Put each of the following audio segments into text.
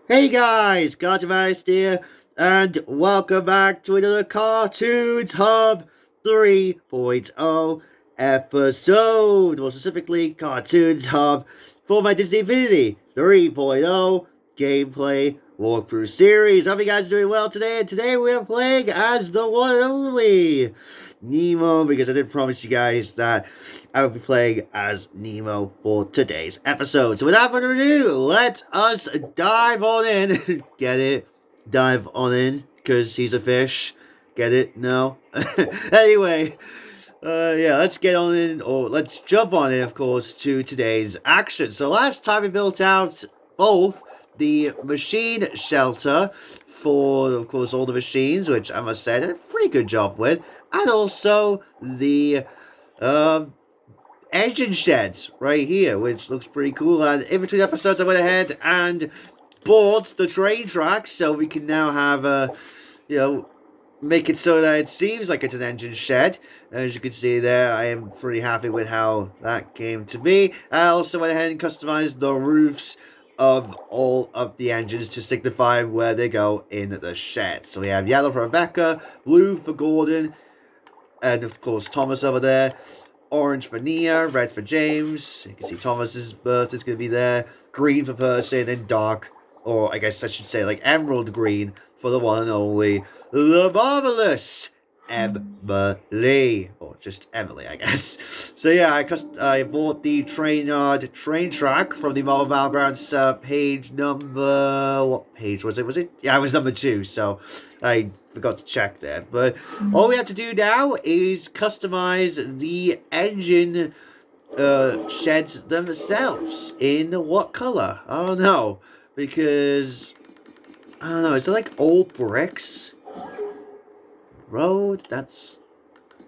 Hey guys, Cartoonist here, and welcome back to another Cartoons Hub 3.0 episode, more specifically Cartoons Hub for my Disney Infinity 3.0 gameplay walkthrough series. I hope you guys are doing well today, and today we are playing as the one and only Nemo, because I did promise you guys that I will be playing as Nemo for today's episode. So without further ado, let us dive on in. Get it? Dive on in, because he's a fish. Get it? No? Anyway, yeah, let's get on in, or let's jump on in, of course, to today's action. So last time we built out both the machine shelter for, of course, all the machines, which I must say I did a pretty good job with, and also the engine sheds right here, which looks pretty cool. And in between episodes, I went ahead and bought the train tracks, so we can now have make it so that it seems like it's an engine shed. As you can see there, I am pretty happy with how that came to be. I also went ahead and customized the roofs of all of the engines to signify where they go in the shed. So we have yellow for Rebecca, blue for Gordon, and of course Thomas over there, orange for Nia, red for James. You can see Thomas's birth is going to be there, green for Percy, and then dark, or I guess I should say like emerald green for the one and only, the marvelous Emily, or just Emily, I guess. So yeah, I bought the train track from the Marvel Battlegrounds page number, what page was it? Yeah, it was number 2, so I forgot to check there. But all we have to do now is customize the engine sheds themselves. In what color? I don't know, because I don't know, is it like old bricks? Road? That's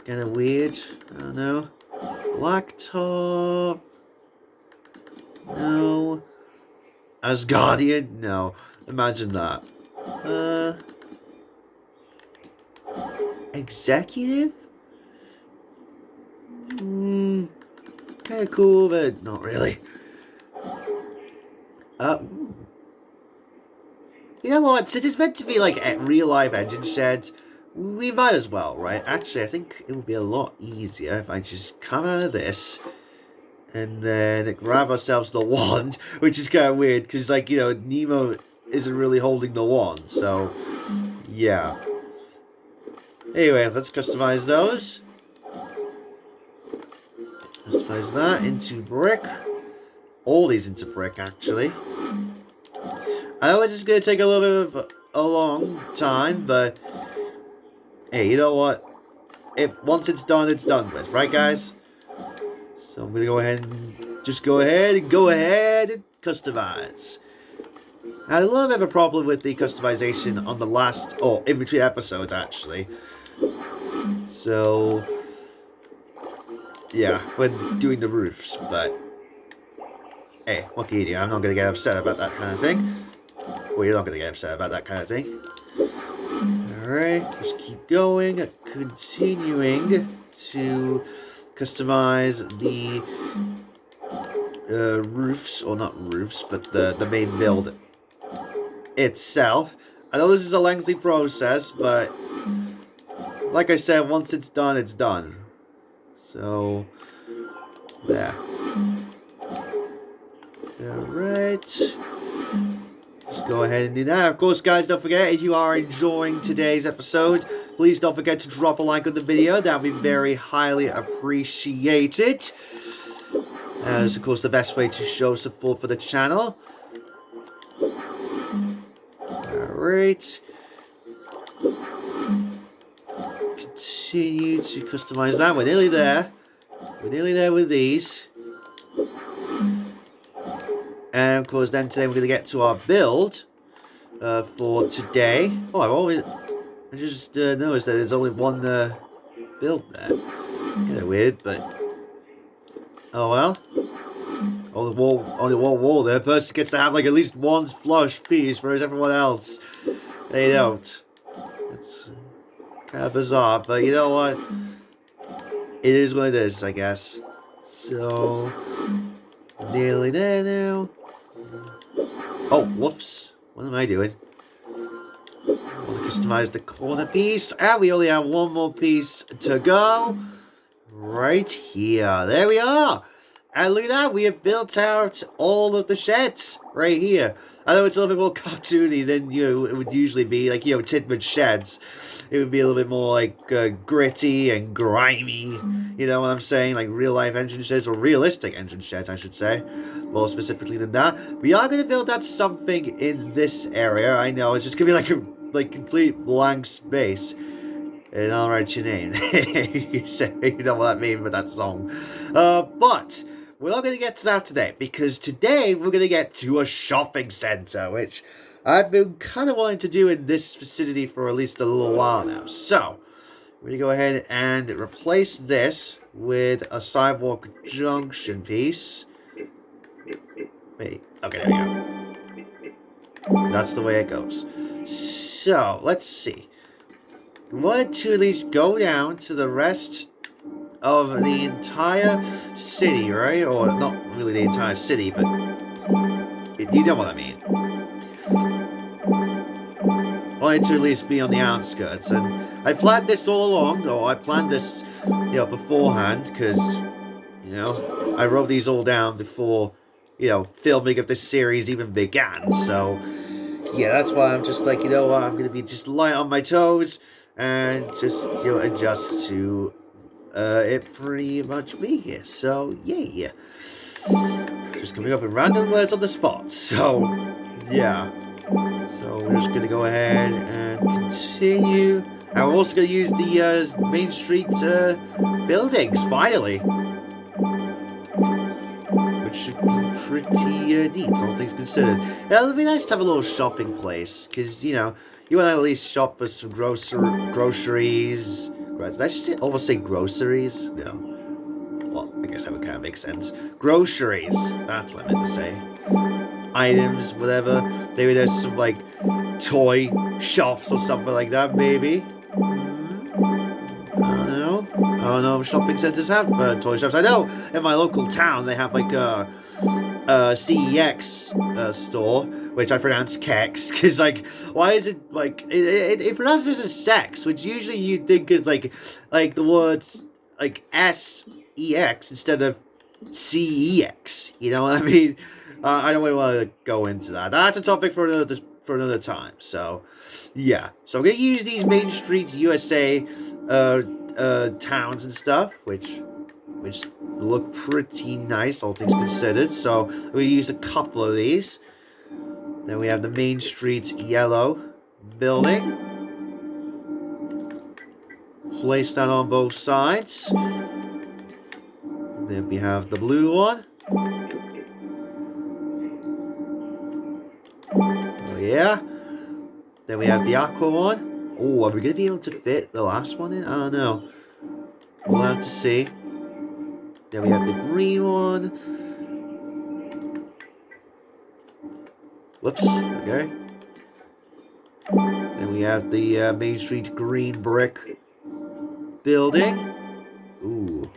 kind of weird. I don't know. Blacktop? No. Asgardian? No. Imagine that. Executive? Kind of cool, but not really. You know what? Since it's meant to be like real life engine sheds, we might as well, right? Actually, I think it would be a lot easier if I just come out of this and then grab ourselves the wand, which is kind of weird because, like, you know, Nemo isn't really holding the wand, so yeah. Anyway, let's customize those. Customize that into brick. All these into brick, actually. I know it's just going to take a little bit of a long time, but hey, you know what? Once it's done with, right, guys? So I'm going to go ahead and customize. I had a little bit of a problem with the customization on the last, in between episodes, actually. So yeah, when doing the roofs, but hey, what can you do? I'm not going to get upset about that kind of thing. Well, you're not going to get upset about that kind of thing. Alright, just keep going, continuing to customize the roofs, or not roofs, but the main build itself. I know this is a lengthy process, but like I said, once it's done, it's done. So, there. Alright. Just go ahead and do that. Of course, guys, don't forget, if you are enjoying today's episode, please don't forget to drop a like on the video. That would be very highly appreciated. As, of course, the best way to show support for the channel. Alright. Continue to customize that. We're nearly there. We're nearly there with these. And of course, then today we're going to get to our build for today. Oh, I've always... I just noticed that there's only one build there. Kind of weird, but oh well. Only one wall there. Person gets to have like at least one flush piece, whereas everyone else they don't. It's kind of bizarre, but you know what? It is what it is, I guess. So nearly there now. Oh, whoops! What am I doing? I want to customize the corner piece, and we only have one more piece to go. Right here. There we are. And look at that, we have built out all of the sheds right here. I know it's a little bit more cartoony than, it would usually be, like, Tidman sheds. It would be a little bit more, like, gritty and grimy, you know what I'm saying? Like, real-life engine sheds, or realistic engine sheds, I should say. More specifically than that. We are going to build out something in this area. I know, it's just going to be, like, complete blank space. And I'll write your name. You know what I mean with that song. But we're not going to get to that today, because today we're going to get to a shopping center, which I've been kind of wanting to do in this vicinity for at least a little while now. So, we're going to go ahead and replace this with a sidewalk junction piece. Wait, okay, there we go. That's the way it goes. So, let's see. We wanted to at least go down to the rest of the entire city, right? Or not really the entire city, but you know what I mean. Wanted to at least be on the outskirts, and I planned this all along, or I planned this, beforehand, because, I wrote these all down before, filming of this series even began, so, yeah, that's why I'm just like, I'm going to be just light on my toes, and just, adjust to it pretty much be here. So, yeah. Just coming up with random words on the spot. So, yeah. So, we're just going to go ahead and continue. And we're also going to use the Main Street buildings, finally. Which should be pretty neat, all things considered. Yeah, it'll be nice to have a little shopping place, because, you want to at least shop for some groceries. Did I just almost say groceries? No. Well, I guess that would kind of make sense. Groceries. That's what I meant to say. Items, whatever. Maybe there's some, like, toy shops or something like that, maybe. I don't know if shopping centers have toy shops. I know in my local town they have, like, a CEX store, which I pronounce Kex, because, like, why is it, like, it pronounces as sex, which usually you think is, like the words, like, S-E-X instead of C-E-X, you know what I mean? I don't really want to go into that. That's a topic for another time, so, yeah. So I'm going to use these Main Streets USA, towns and stuff, which look pretty nice, all things considered. So we use a couple of these. Then we have the Main Street yellow building. Place that on both sides. Then we have the blue one. Oh yeah. Then we have the aqua one. Oh, are we going to be able to fit the last one in? I don't know. We'll have to see. Then we have the green one. Whoops, okay. Then we have the Main Street green brick building. Ooh.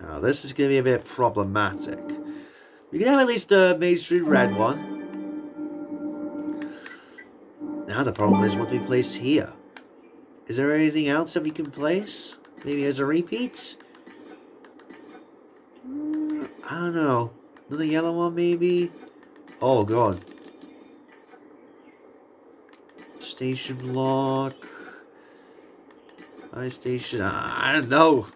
Now this is going to be a bit problematic. We can have at least the Main Street red one. Now the problem is, what do we place here? Is there anything else that we can place? Maybe as a repeat? I don't know. Another yellow one, maybe? Oh, God. Station block. Fire station. I don't know.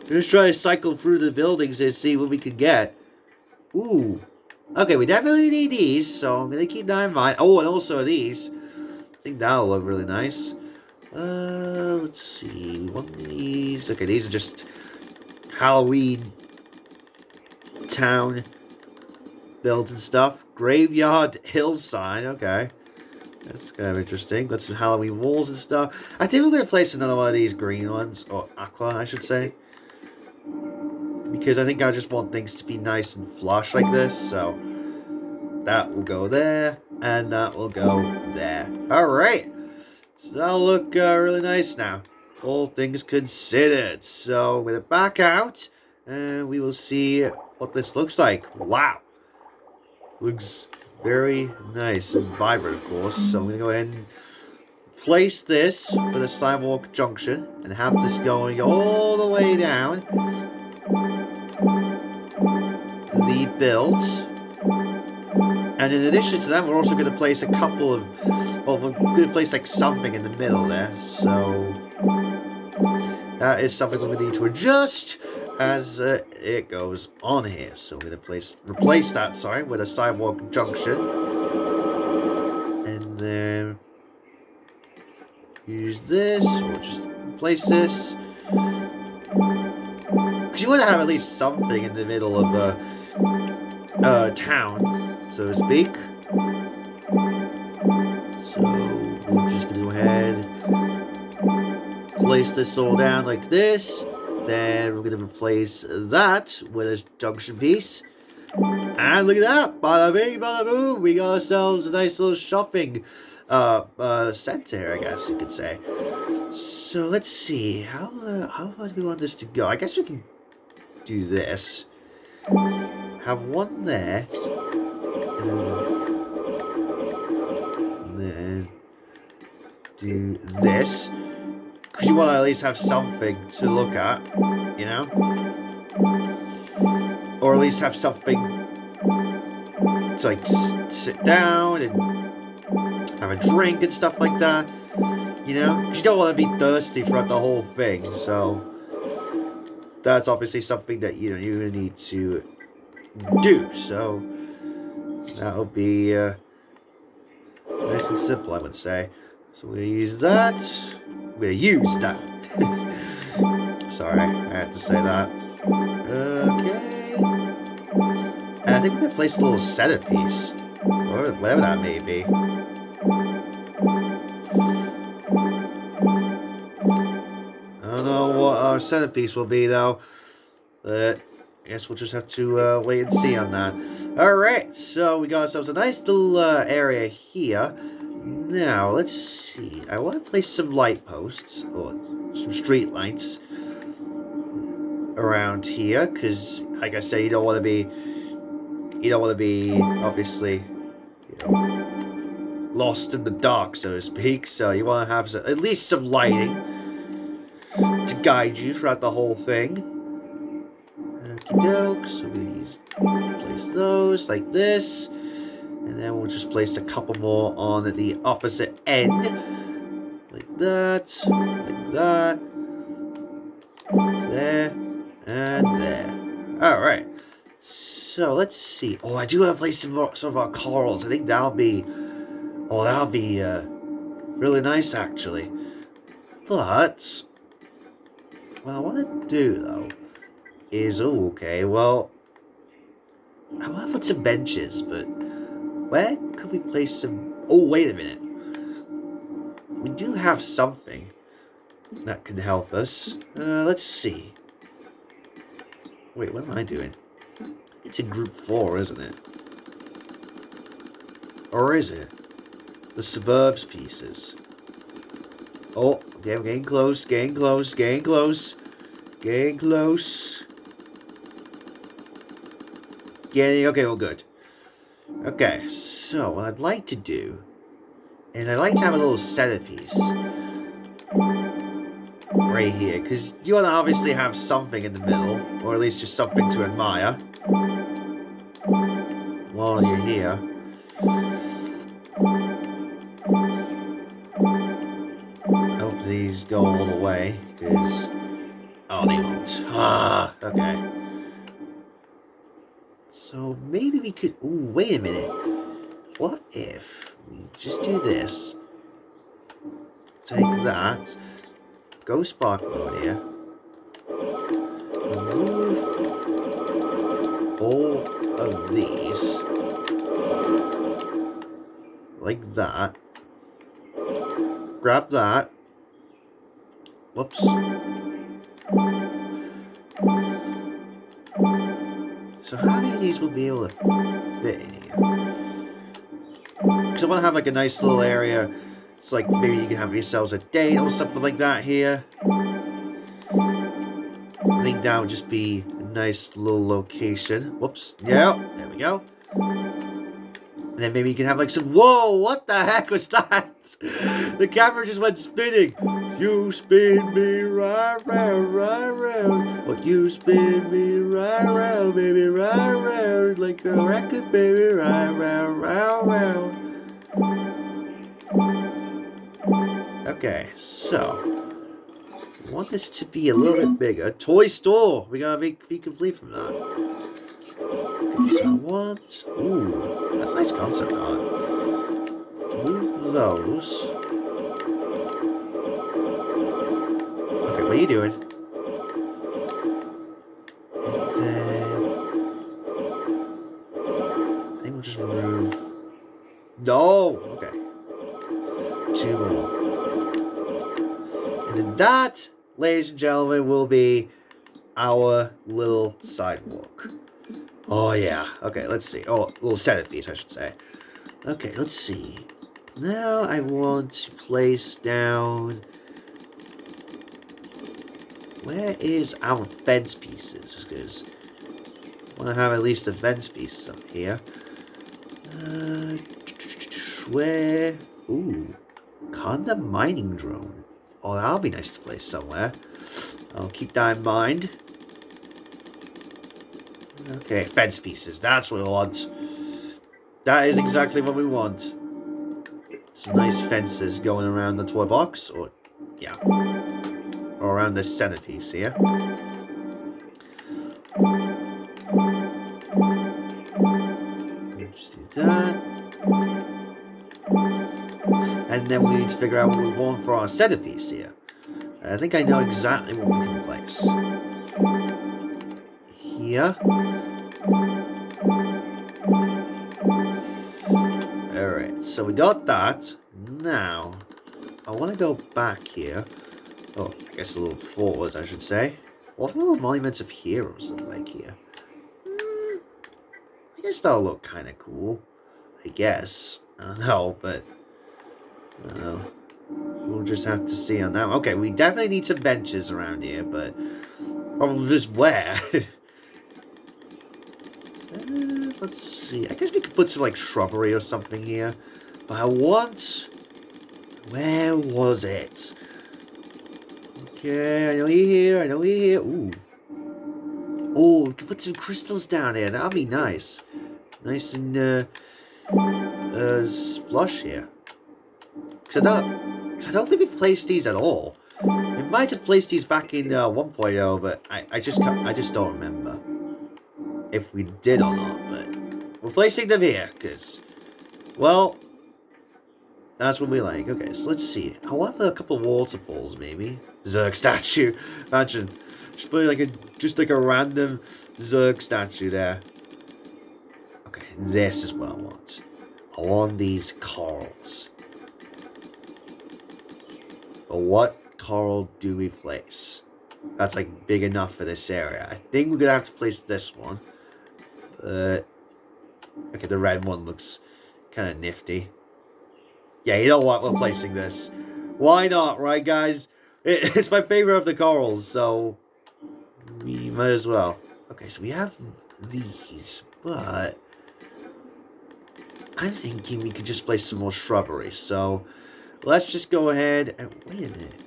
We're just trying to cycle through the buildings and see what we can get. Ooh. Okay, we definitely need these, so I'm going to keep that in mind. Oh, and also these. I think that'll look really nice. Let's see. One of these. Okay, these are just Halloween town builds and stuff. Graveyard hillside. Okay. That's kind of interesting. Got some Halloween walls and stuff. I think we're going to place another one of these green ones, or aqua, I should say. Because I think I just want things to be nice and flush like this, so that will go there, and that will go there. Alright, so that'll look really nice now, all things considered. So with it back out, and we will see what this looks like. Wow, looks very nice and vibrant, of course. So I'm going to go ahead and place this for the sidewalk junction, and have this going all the way down the builds. And in addition to that, we're also going to place a couple of, well, we're going to place like something in the middle there. So that is something we're going to need to adjust as it goes on here. So we're going to replace that, sorry, with a sidewalk junction. And then use this, or just replace this. Because you want to have at least something in the middle of town, so to speak. So we're just going to go ahead, place this all down like this. Then we're going to replace that with a junction piece. And look at that! Bada bing, bada boom! We got ourselves a nice little shopping center here, I guess you could say. So let's see. How do we want this to go? I guess we can do this. Have one there. And then do this. Because you want to at least have something to look at, you know? Or at least have something to like sit down and have a drink and stuff like that, you know? Because you don't want to be thirsty throughout the whole thing, so that's obviously something that, you know, you're going to need to do. So that'll be nice and simple, I would say. So we're going to use that. We're going to use that. Sorry, I had to say that. Okay. And I think we're going to place a little centerpiece, or whatever that may be. I don't know what our centerpiece will be, though. But I guess we'll just have to wait and see on that. Alright, so we got ourselves a nice little area here. Now, let's see. I want to place some light posts, or some street lights around here, because, like I say, you don't want to be, obviously, you know, lost in the dark, so to speak. So you want to have at least some lighting to guide you throughout the whole thing. Okie doke. So we place those like this, and then we'll just place a couple more on the opposite end, like that, there, and there. All right. So let's see. Oh, I do want to place some of our corals. I think that'll be really nice, actually. But what I want to do, though, is... Oh, okay, well... I want to put some benches, but... Where could we place some... Oh, wait a minute. We do have something that can help us. Let's see. Wait, what am I doing? It's in group 4, isn't it? Or is it? The suburbs pieces. Oh, okay, I'm getting close, getting close. Okay, well, good. Okay, so what I'd like to do is I'd like to have a little centerpiece right here, because you want to obviously have something in the middle, or at least just something to admire while you're here. I hope these go all the way, because... Oh, they won't. Ah, okay. So maybe we could... Ooh, wait a minute. What if we just do this? Take that. Go spark mode here. Remove all of these. Like that. grab that. Whoops. So how many of these will be able to fit in here? Because I want to have like a nice little area. It's like maybe you can have yourselves a date or something like that here. I think that would just be a nice little location. Whoops. Yeah, there we go. And then maybe you can have like some... Whoa, what the heck was that? The camera just went spinning. You spin me right round, right round. What you spin me right round, baby, right round. Like a record, baby, right round, round, round. Okay, so... I want this to be a little bit bigger. Toy store! We gotta be complete from that. Okay, so I want... Ooh, that's a nice concept art. Move those. Okay, what are you doing? And then... I think we'll just remove... No! Okay. 2 more. And then that, ladies and gentlemen, will be our little sidewalk. Oh, yeah. Okay, let's see. Oh, little centerpiece, I should say. Okay, let's see. Now I want to place down... Where is our fence pieces? Because I want to have at least the fence pieces up here. Where? Ooh. Conda mining drone. Oh, that'll be nice to place somewhere. I'll keep that in mind. Okay, fence pieces. That's what we want. That is exactly what we want. Some nice fences going around the toy box. Or, yeah. Or around this centerpiece here. Just do that. And then we need to figure out what we want for our centerpiece here. I think I know exactly what we can place. Here. Alright, so we got that. Now, I want to go back here. Oh, I guess a little forwards, I should say. What little monuments of heroes look like here? I guess that'll look kind of cool. I guess. I don't know, but... I don't know. We'll just have to see on that one. Okay, we definitely need some benches around here, but... Problem is where? Let's see. I guess we could put some, like, shrubbery or something here. But I want... Where was it? Okay, I know you're here. I know you're here. Ooh. Oh, we can put some crystals down here. That'll be nice. Nice and, flush here. Because I don't think we placed these at all. We might have placed these back in 1.0, but I just don't remember if we did or not. But we're placing them here because, well, that's what we like. Okay, so let's see. I want a couple waterfalls, maybe. Zerg statue. Imagine just put like a random Zerg statue there. Okay, this is what I want. I want these corals. But what coral do we place? That's like big enough for this area. I think we're gonna have to place this one. Okay, the red one looks kind of nifty. Yeah, you know what? We're placing this. Why not, right, guys? It's my favorite of the corals, so we might as well. Okay, so we have these, but I'm thinking we could just place some more shrubbery. So let's just go ahead and wait a minute.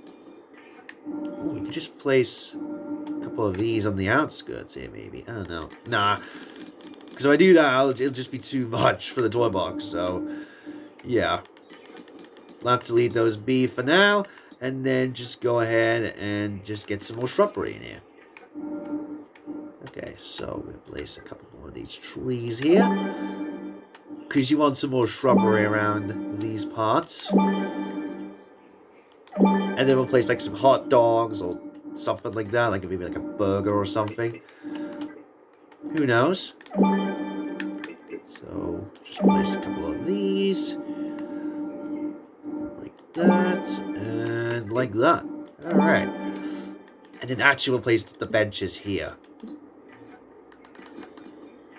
Oh, we could just place a couple of these on the outskirts here, maybe. I don't know. Nah, because if I do that, it'll just be too much for the toy box. So yeah, I'll have to leave those be for now, and then just go ahead and just get some more shrubbery in here. Okay, so we'll place a couple more of these trees here, because you want some more shrubbery around these parts. And then we'll place like some hot dogs or something like that, like maybe like a burger or something. Who knows? So just place a couple of these. Like that, and like that. Alright. And then actually we'll place the benches here.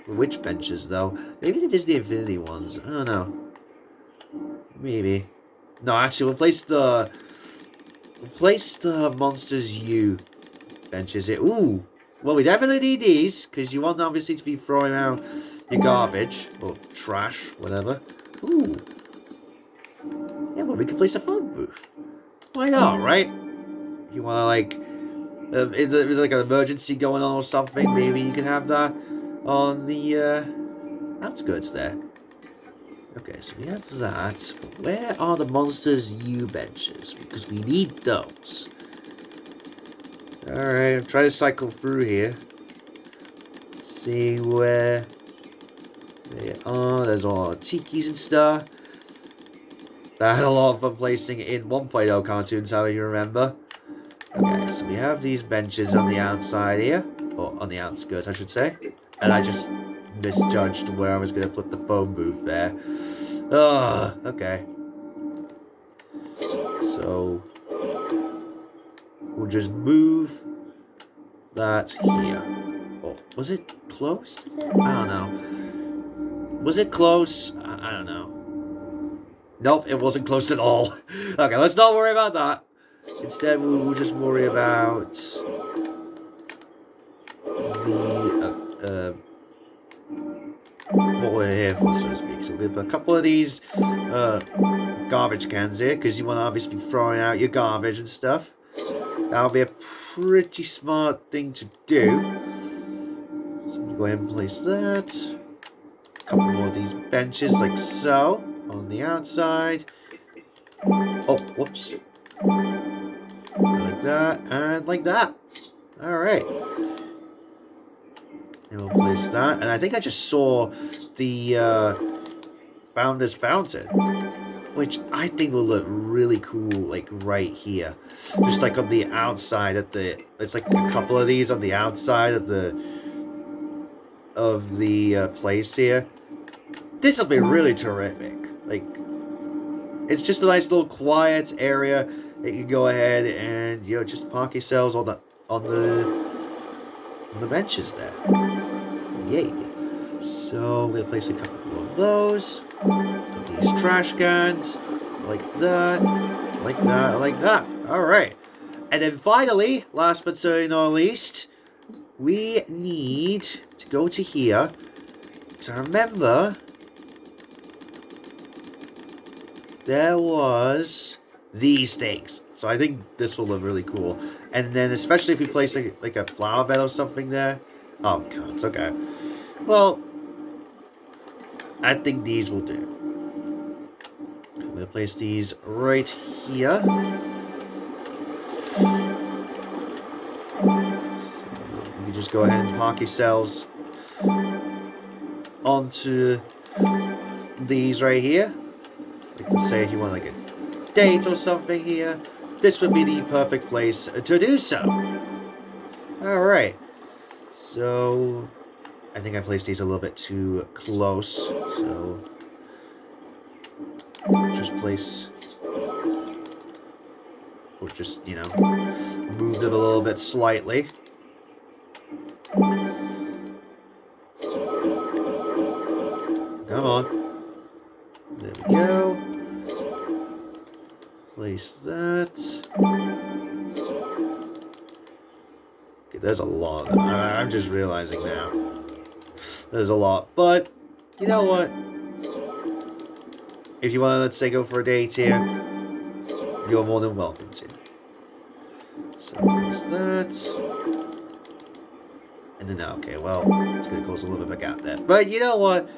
Which benches, though? Maybe it is the infinity ones. I don't know. Maybe. No, actually, we'll place the Monsters U benches here. Ooh! Well, we definitely need these, because you want, obviously, to be throwing out your garbage. Or trash, whatever. Ooh. Yeah, well, we can place a phone booth. Why not, right? You want to, like... is there like an emergency going on or something? Maybe you can have that on the outskirts there. Okay, so we have that. But where are the Monsters U benches? Because we need those. Alright, I'm trying to cycle through here. See where they are. There's all tikis and stuff. That had a lot of fun placing in one Play-Doh cartoons, how you remember. Okay, so we have these benches on the outside here. Or on the outskirts, I should say. And I just misjudged where I was going to put the phone booth there. Oh, okay. So, we'll just move that here. Oh, was it close to that? I don't know. Was it close? I don't know. Nope, it wasn't close at all. Okay, let's not worry about that. Instead, we'll just worry about the what we're here for, so to speak. So we'll give a couple of these garbage cans here, because you want to obviously be throwing out your garbage and stuff. That'll be a pretty smart thing to do. So we'll go ahead and place that. A couple more of these benches, like so, on the outside. Oh, whoops. Like that, and like that. Alright. And we'll place that. And I think I just saw the Founder's Fountain, which I think will look really cool, like right here. Just like on the outside of the... There's like a couple of these on the outside of the place here. This will be really terrific. Like, it's just a nice little quiet area that you can go ahead and, you know, just park yourselves on the benches there. Yay. So we'll place a couple more of those. These trash cans. Like that. Like that. Like that. Alright. And then finally, last but certainly not least, we need to go to here. Because I remember there was these things. So I think this will look really cool. And then especially if we place like a flower bed or something there. Oh, God, it's okay. Well, I think these will do. I'm going to place these right here. So you can just go ahead and park yourselves onto these right here. Like, let's say if you want like a date or something here, this would be the perfect place to do so. Alright. So, I think I placed these a little bit too close. So, just place... We'll just, you know, move them a little bit slightly. Come on. There we go. Place that. Okay, there's a lot of them. I'm just realizing now. There's a lot. But, you know what? If you want to, let's say, go for a date here, you're more than welcome to. So, place that. And then, okay, well, it's going to cause a little bit of a gap there. But, you know what?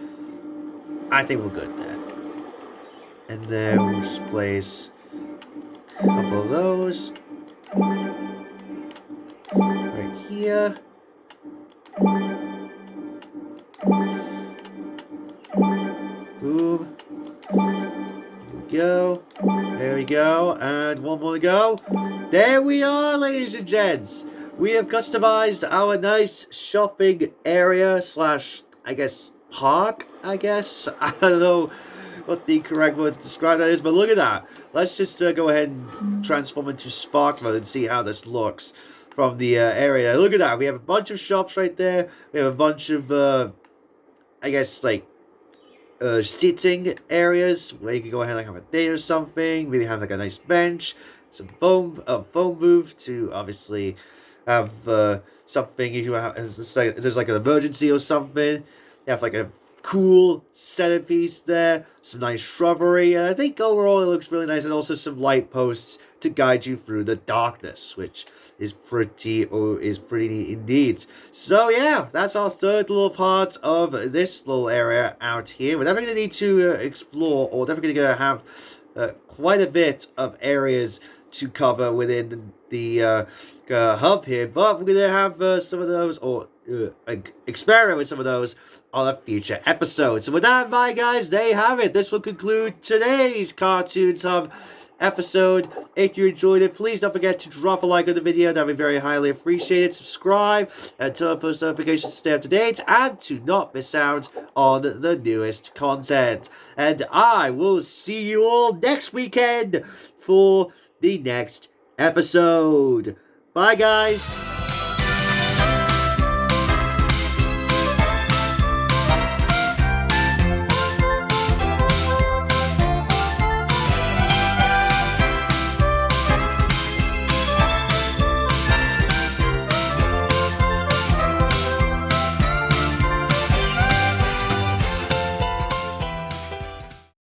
I think we're good there. And then we'll just place a couple of those right here. Boom. There we go. There we go. And one more to go. There we are, ladies and gents. We have customized our nice shopping area slash, I guess, park, I guess. I don't know what the correct word to describe that is, but look at that. Let's just go ahead and transform into Spark mode and see how this looks from the area. Look at that. We have a bunch of shops right there. We have a bunch of, I guess, like, sitting areas where you can go ahead and like, have a date or something. Maybe have like a nice bench, some phone booth to obviously have something if you have, there's like an emergency or something. You have like a cool centerpiece there, some nice shrubbery, and I think overall it looks really nice, and also some light posts to guide you through the darkness, which is pretty neat indeed. So yeah, that's our third little part of this little area out here. We're never going to need to explore, or definitely going to have quite a bit of areas to cover within the hub here, but we're going to have some of those, or experiment with some of those on a future episode. So with that, bye guys, there you have it. This will conclude today's Cartoons Hub episode. If you enjoyed it, please don't forget to drop a like on the video. That'd be very highly appreciated. Subscribe and turn on post notifications to stay up to date and to not miss out on the newest content. And I will see you all next weekend for the next episode. Bye guys.